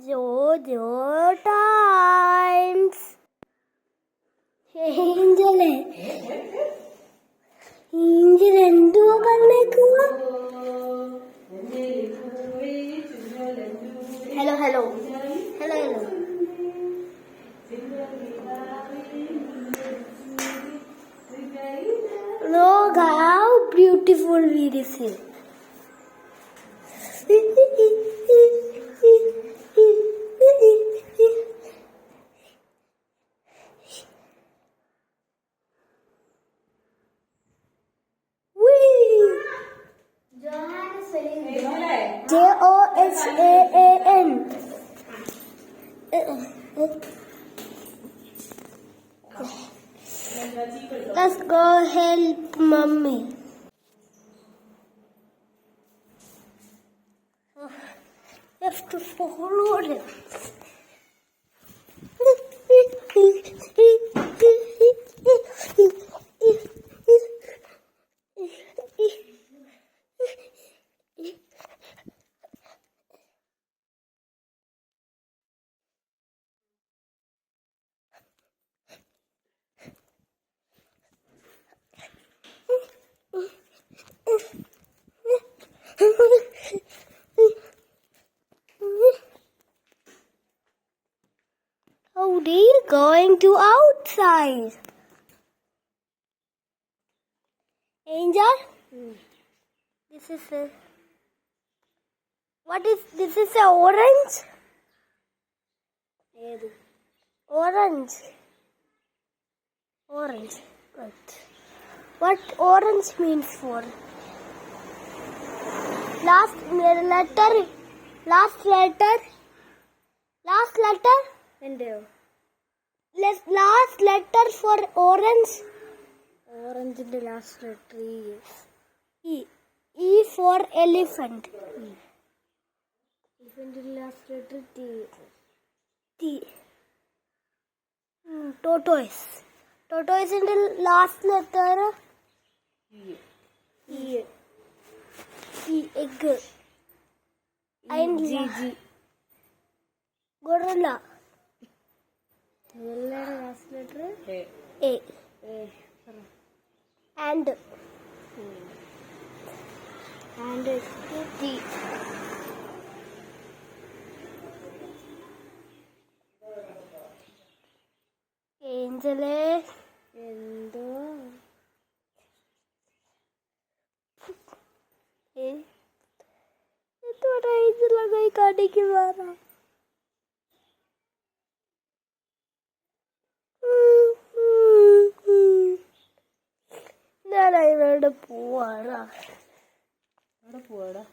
Jojo times. Angel എന്തുവാ പറഞ്ഞേക്കുക? Hello hello hello hello. Look how beautiful it is. Johan. Let's go help mommy. You have to follow them. Oh, they're going to outside. Angel, this is a. What is this? Is a orange? Orange. Orange. Good. What orange means for? Last letter. Last letter. Last letter. Last letter for orange. Orange in the last letter is E. E for elephant. Elephant in the last letter T. T. Tortoise. Tortoise in the last letter E. E. E. Egg. And G. Gorilla. Last letter A. A. And T. Angel. എന്തോ എന്തുവാ Angel കൈ കാണിക്കുവാറാ? ഞാൻ ഇവിടെ പോവാറാ. അവിടെ പോവാടാ.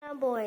ഞാൻ പോയ